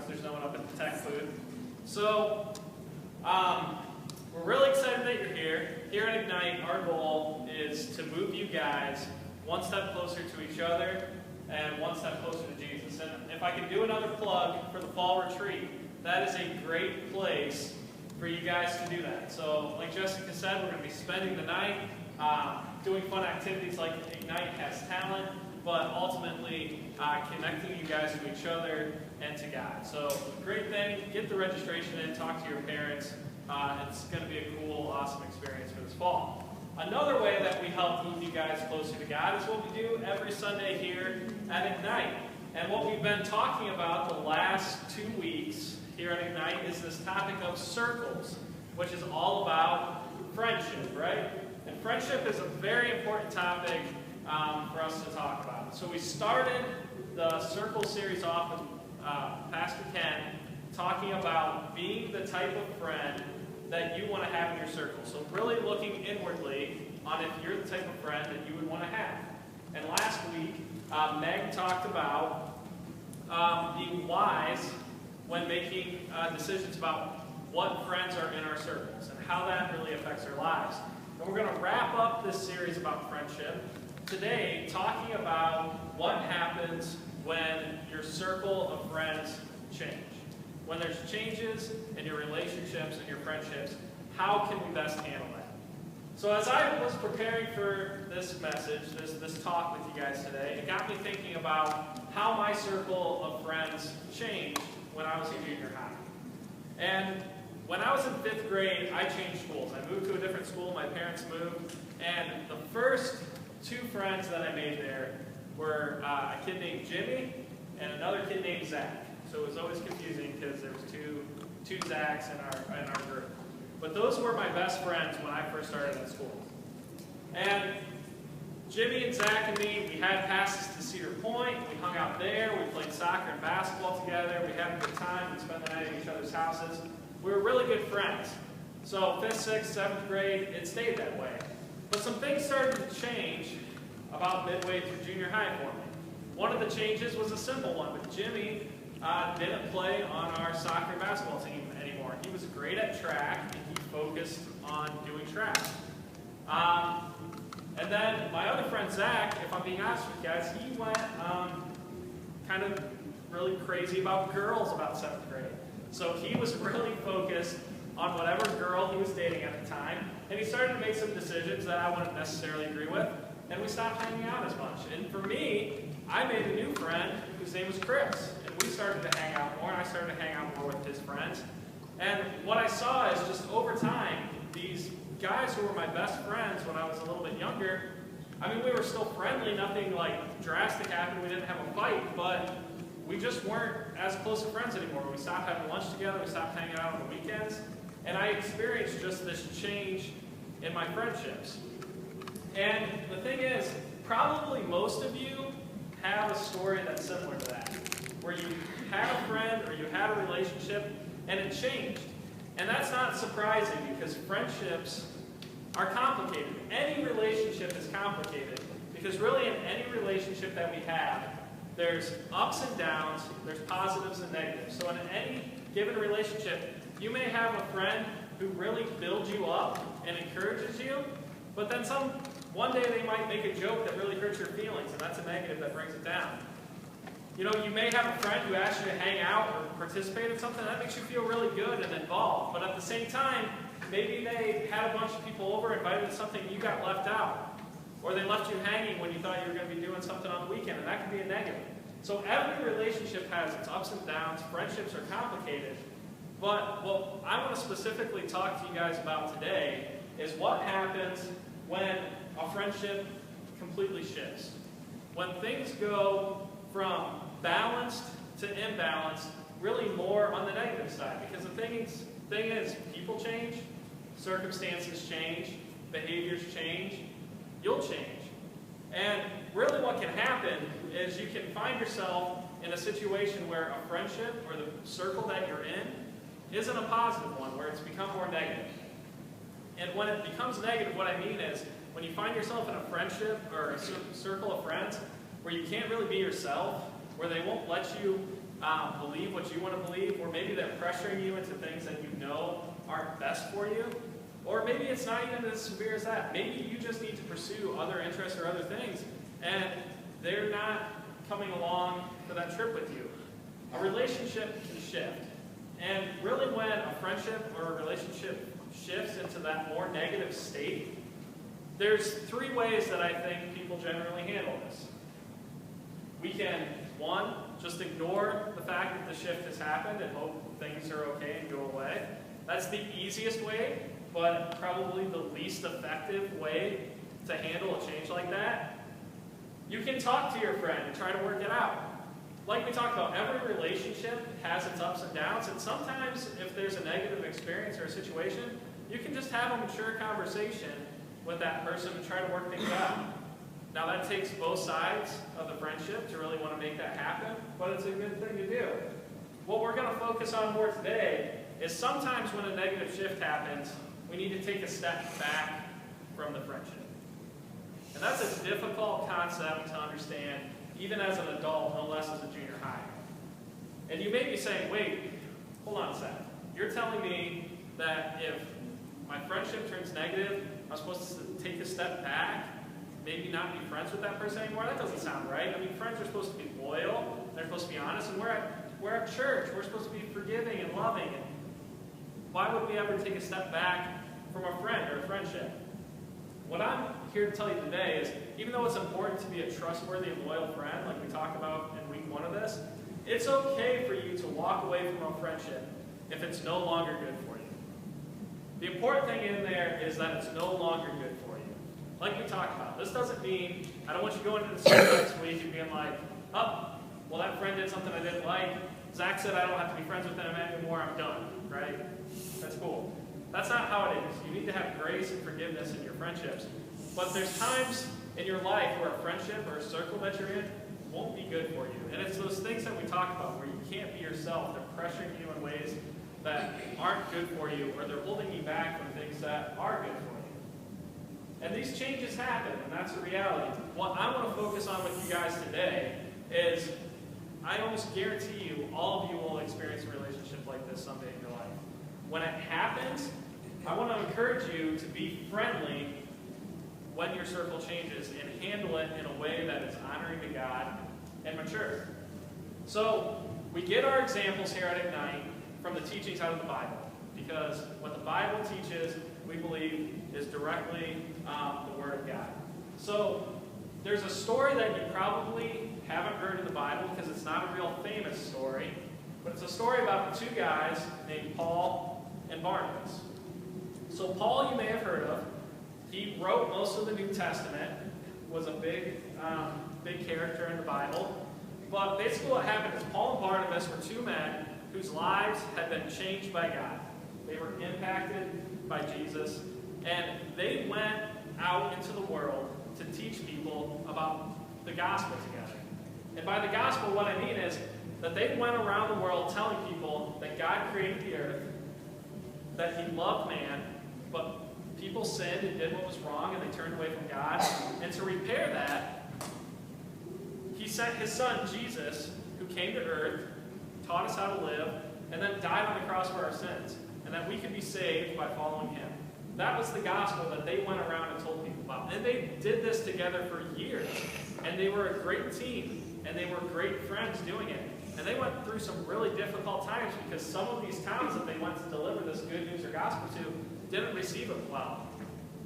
there's no one up at the tech booth. So, we're really excited that you're here. Here at Ignite, our goal is to move you guys one step closer to each other and one step closer to Jesus. And if I can do another plug for the fall retreat, that is a great place for you guys to do that. So, like Jessica said, we're going to be spending the night doing fun activities like Ignite Has Talent, but ultimately connecting you guys to each other and to God. So, great thing, get the registration in, talk to your parents. It's going to be a cool, awesome experience for this fall. Another way that we help move you guys closer to God is what we do every Sunday here at Ignite. And what we've been talking about the last 2 weeks here at Ignite is this topic of circles, which is all about friendship, right? And friendship is a very important topic for us to talk about. So we started the circle series off with Pastor Ken talking about being the type of friend that you want to have in your circle. So really looking inwardly on if you're the type of friend that you would want to have. And last week, Meg talked about being wise when making decisions about what friends are in our circles and how that really affects our lives. And we're going to wrap up this series about friendship today talking about what happens when your circle of friends change. When there's changes in your relationships and your friendships, how can we best handle that? So as I was preparing for this message, this talk with you guys today, it got me thinking about how my circle of friends changed when I was in junior high. And when I was in 5th grade, I changed schools. I moved to a different school, my parents moved, and the first 2 friends that I made there were a kid named Jimmy and another kid named Zach. So it was always confusing because there was two Zachs in our group. But those were my best friends when I first started at school. And Jimmy and Zach and me, we had passes to Cedar Point. We hung out there. We played soccer and basketball together. We had a good time. We spent the night at each other's houses. We were really good friends. So 5th, 6th, 7th grade, it stayed that way. But some things started to change about midway through junior high for me. One of the changes was a simple one, but Jimmy didn't play on our soccer and basketball team anymore. He was great at track, and he focused on doing track. And then my other friend, Zach, if I'm being honest with you guys, he went kind of really crazy about girls about 7th grade. So he was really focused on whatever girl he was dating at the time, and he started to make some decisions that I wouldn't necessarily agree with, and we stopped hanging out as much. And for me, I made a new friend whose name was Chris, and we started to hang out more, and I started to hang out more with his friends. And what I saw is just over time, these guys who were my best friends when I was a little bit younger, I mean, we were still friendly, nothing like drastic happened, we didn't have a fight, but we just weren't as close of friends anymore. We stopped having lunch together, we stopped hanging out on the weekends, and I experienced just this change in my friendships. And the thing is, probably most of you have a story that's similar to that, where you had a friend or you had a relationship and it changed. And that's not surprising because friendships are complicated. Any relationship is complicated because really in any relationship that we have, there's ups and downs, there's positives and negatives. So in any given relationship, you may have a friend who really builds you up and encourages you, but then one day they might make a joke that really hurts your feelings, and that's a negative that brings it down. You know, you may have a friend who asks you to hang out or participate in something that makes you feel really good and involved, but at the same time, maybe they had a bunch of people over, invited to something, and you got left out. Or they left you hanging when you thought you were going to be doing something on the weekend, and that can be a negative. So every relationship has its ups and downs. Friendships are complicated. But what I want to specifically talk to you guys about today is what happens when a friendship completely shifts. When things go from balanced to imbalanced, really more on the negative side. Because the thing is, people change, circumstances change, behaviors change, you'll change. And really what can happen is you can find yourself in a situation where a friendship or the circle that you're in isn't a positive one, where it's become more negative. And when it becomes negative, what I mean is when you find yourself in a friendship or a circle of friends where you can't really be yourself, where they won't let you believe what you want to believe, or maybe they're pressuring you into things that you know aren't best for you, or maybe it's not even as severe as that. Maybe you just need to pursue other interests or other things, and they're not coming along for that trip with you. A relationship can shift. And really when a friendship or a relationship shifts into that more negative state, there's three ways that I think people generally handle this. We can, one, just ignore the fact that the shift has happened and hope things are okay and go away. That's the easiest way, but probably the least effective way to handle a change like that. You can talk to your friend and try to work it out. Like we talked about, every relationship has its ups and downs, and sometimes if there's a negative experience or a situation, you can just have a mature conversation with that person and try to work things out. Now that takes both sides of the friendship to really want to make that happen, but it's a good thing to do. What we're going to focus on more today is sometimes when a negative shift happens, we need to take a step back from the friendship. And that's a difficult concept to understand, even as an adult, no less as a junior high. And you may be saying, wait, hold on a second. You're telling me that if my friendship turns negative, I'm supposed to take a step back, maybe not be friends with that person anymore? That doesn't sound right. I mean, friends are supposed to be loyal, they're supposed to be honest, and we're at church. We're supposed to be forgiving and loving. And why would we ever take a step back from a friend or a friendship? What I'm here to tell you today is, even though it's important to be a trustworthy and loyal friend, like we talked about in week 1 of this, it's okay for you to walk away from a friendship if it's no longer good for you. The important thing in there is that it's no longer good for you. Like we talked about, this doesn't mean, I don't want you going into the school next week and being like, oh, well that friend did something I didn't like, Zach said I don't have to be friends with them anymore, I'm done, right? That's cool. That's not how it is. You need to have grace and forgiveness in your friendships. But there's times in your life where a friendship or a circle that you're in won't be good for you. And it's those things that we talked about where you can't be yourself. They're pressuring you in ways that aren't good for you, or they're holding you back from things that are good for you. And these changes happen, and that's a reality. What I want to focus on with you guys today is, I almost guarantee you, all of you will experience a relationship like this someday in your life. When it happens, I want to encourage you to be friendly when your circle changes and handle it in a way that is honoring to God and mature. So we get our examples here at Ignite from the teachings out of the Bible, because what the Bible teaches, we believe, is directly the Word of God. So there's a story that you probably haven't heard in the Bible because it's not a real famous story, but it's a story about the two guys named Paul and Barnabas. So Paul, you may have heard of. He wrote most of the New Testament, was a big character in the Bible. But basically what happened is Paul and Barnabas were two men whose lives had been changed by God. They were impacted by Jesus, and they went out into the world to teach people about the gospel together. And by the gospel, what I mean is that they went around the world telling people that God created the earth, that He loved man, but people sinned and did what was wrong, and they turned away from God. And to repair that, He sent His Son, Jesus, who came to earth, taught us how to live, and then died on the cross for our sins, and that we could be saved by following Him. That was the gospel that they went around and told people about. And they did this together for years, and they were a great team, and they were great friends doing it. And they went through some really difficult times because some of these towns that they went to deliver this good news or gospel to didn't receive it well.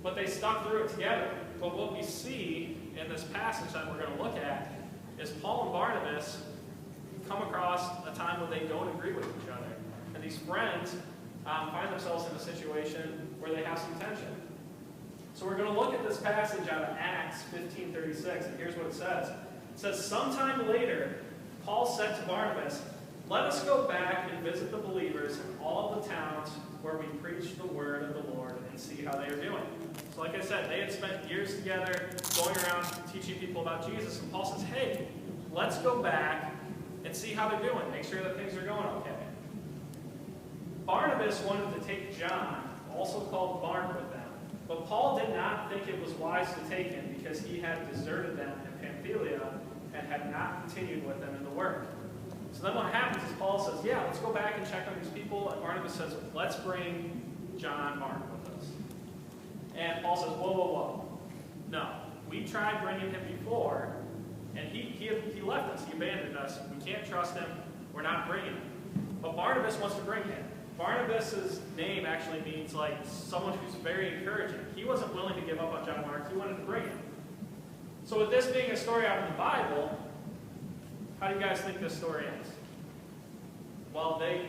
But they stuck through it together. But what we see in this passage that we're going to look at is Paul and Barnabas come across a time when they don't agree with each other. And these friends find themselves in a situation where they have some tension. So we're going to look at this passage out of Acts 15:36, and here's what it says. It says, sometime later, Paul said to Barnabas, let us go back and visit the believers in all of the towns where we preach the word of the Lord and see how they are doing. So like I said, they had spent years together going around teaching people about Jesus. And Paul says, hey, let's go back and see how they're doing. Make sure that things are going okay. Barnabas wanted to take John, also called Mark, with them. But Paul did not think it was wise to take him because he had deserted them in Pamphylia and had not continued with them in the work. So So then what happens is Paul says, yeah, let's go back and check on these people. And Barnabas says, let's bring John Mark with us. And Paul says, whoa, whoa, whoa. No, we tried bringing him before, and he left us. He abandoned us. We can't trust him. We're not bringing him. But Barnabas wants to bring him. Barnabas' name actually means like someone who's very encouraging. He wasn't willing to give up on John Mark. He wanted to bring him. So with this being a story out of the Bible, how do you guys think this story ends? Well, they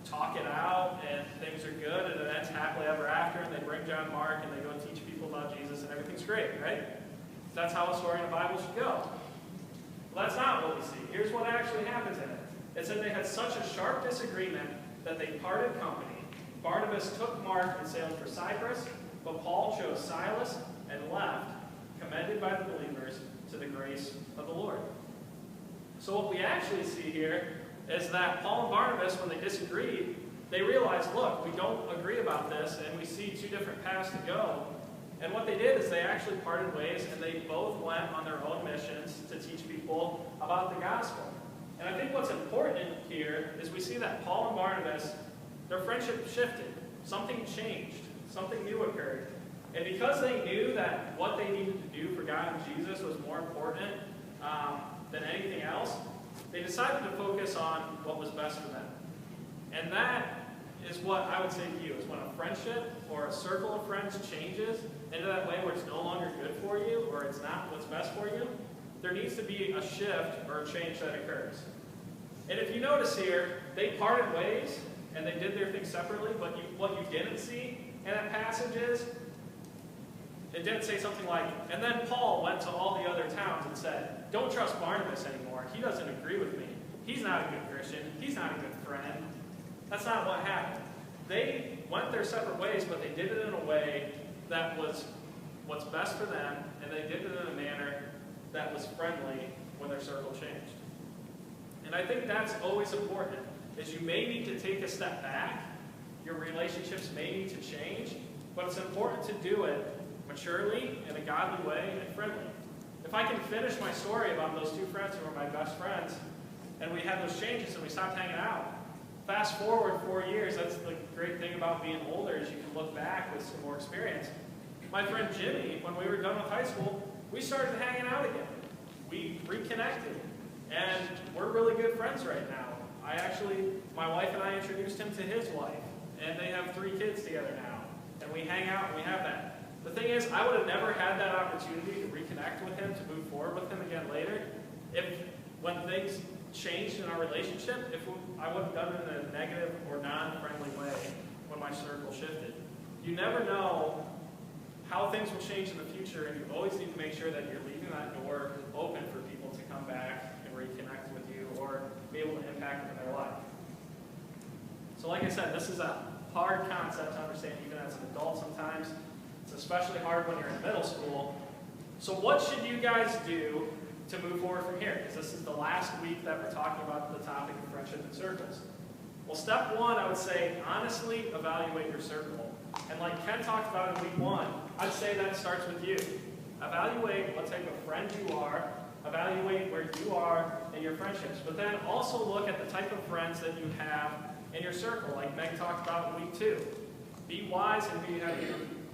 talk it out, and things are good, and it ends happily ever after, and they bring John Mark, and they go and teach people about Jesus, and everything's great, right? That's how a story in the Bible should go. Well, that's not what we see. Here's what actually happens in it. It said they had such a sharp disagreement that they parted company. Barnabas took Mark and sailed for Cyprus, but Paul chose Silas and left, commended by the believers to the grace of the Lord. So what we actually see here is that Paul and Barnabas, when they disagreed, they realized, look, we don't agree about this, and we see two different paths to go. And what they did is they actually parted ways, and they both went on their own missions to teach people about the gospel. And I think what's important here is we see that Paul and Barnabas, their friendship shifted. Something changed. Something new occurred. And because they knew that what they needed to do for God and Jesus was more important than anything else, they decided to focus on what was best for them. And that is what I would say to you, is when a friendship or a circle of friends changes into that way where it's no longer good for you or it's not what's best for you, there needs to be a shift or a change that occurs. And if you notice here, they parted ways and they did their thing separately, but what you didn't see in that passage is, it didn't say something like, and then Paul went to all the other towns and said, don't trust Barnabas anymore. He doesn't agree with me. He's not a good Christian. He's not a good friend. That's not what happened. They went their separate ways, but they did it in a way that was what's best for them, and they did it in a manner that was friendly when their circle changed. And I think that's always important, is you may need to take a step back. Your relationships may need to change, but it's important to do it maturely, in a godly way, and friendly. If I can finish my story about those two friends who were my best friends, and we had those changes and we stopped hanging out, fast forward 4 years, that's the great thing about being older, is you can look back with some more experience. My friend Jimmy, when we were done with high school, we started hanging out again. We reconnected, and we're really good friends right now. My wife and I introduced him to his wife, and they have 3 kids together now, and we hang out and we have that. The thing is, I would have never had that opportunity to reconnect with him, to move forward with him again later, if when things changed in our relationship, if I would have done it in a negative or non-friendly way when my circle shifted. You never know how things will change in the future, and you always need to make sure that you're leaving that door open for people to come back and reconnect with you or be able to impact them in their life. So like I said, this is a hard concept to understand even as an adult sometimes. It's especially hard when you're in middle school. So what should you guys do to move forward from here? Because this is the last week that we're talking about the topic of friendship and circles. Well, step 1, I would say, honestly evaluate your circle. And like Ken talked about in week 1, I'd say that starts with you. Evaluate what type of friend you are. Evaluate where you are in your friendships. But then also look at the type of friends that you have in your circle, like Meg talked about in week 2. Be wise and be happy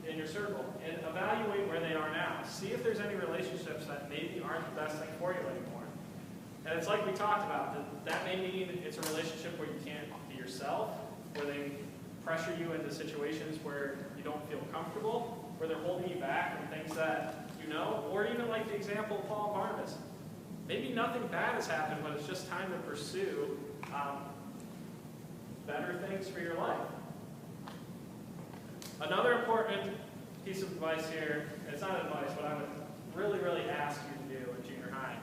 in your circle, and evaluate where they are now. See if there's any relationships that maybe aren't the best thing for you anymore. And it's like we talked about, that may mean it's a relationship where you can't be yourself, where they pressure you into situations where you don't feel comfortable, where they're holding you back from things that you know, or even like the example of Paul and Barnabas. Maybe nothing bad has happened, but it's just time to pursue better things for your life. Another important piece of advice here, and it's not advice, but I would really, really ask you to do in junior high,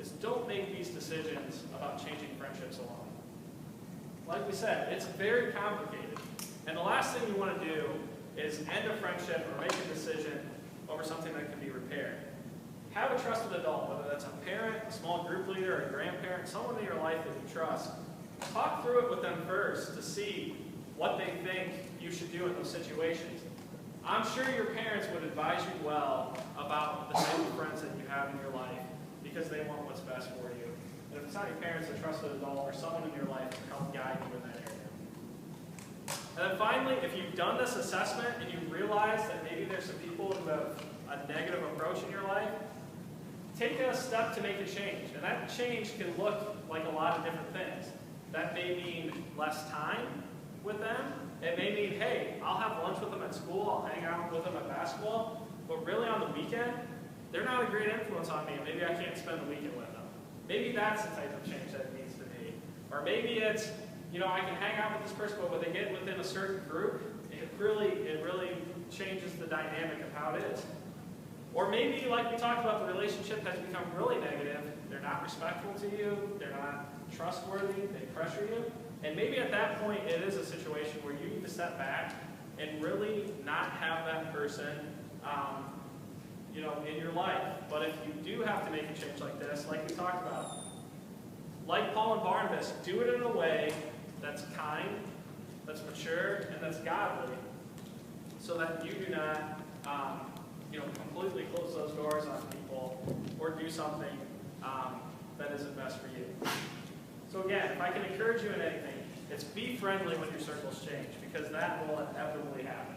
is don't make these decisions about changing friendships alone. Like we said, it's very complicated. And the last thing you want to do is end a friendship or make a decision over something that can be repaired. Have a trusted adult, whether that's a parent, a small group leader, a grandparent, someone in your life that you trust. Talk through it with them first to see what they think you should do in those situations. I'm sure your parents would advise you well about the type of friends that you have in your life because they want what's best for you. And if it's not your parents, a trusted adult, or someone in your life to help guide you in that area. And then finally, if you've done this assessment and you realize that maybe there's some people who have a negative approach in your life, take a step to make a change. And that change can look like a lot of different things. That may mean less time with them. It may mean, hey, I'll have lunch with them at school, I'll hang out with them at basketball, but really on the weekend, they're not a great influence on me, and maybe I can't spend the weekend with them. Maybe that's the type of change that it needs to be. Or maybe it's, I can hang out with this person, but when they get within a certain group, it really changes the dynamic of how it is. Or maybe, like we talked about, the relationship has become really negative. They're not respectful to you. They're not trustworthy. They pressure you. And maybe at that point, it is a situation where you need to step back and really not have that person, in your life. But if you do have to make a change like this, like we talked about, like Paul and Barnabas, do it in a way that's kind, that's mature, and that's godly, so that you do not completely close those doors on people or do something that isn't best for you. So again, if I can encourage you in anything, it's be friendly when your circles change, because that will inevitably happen.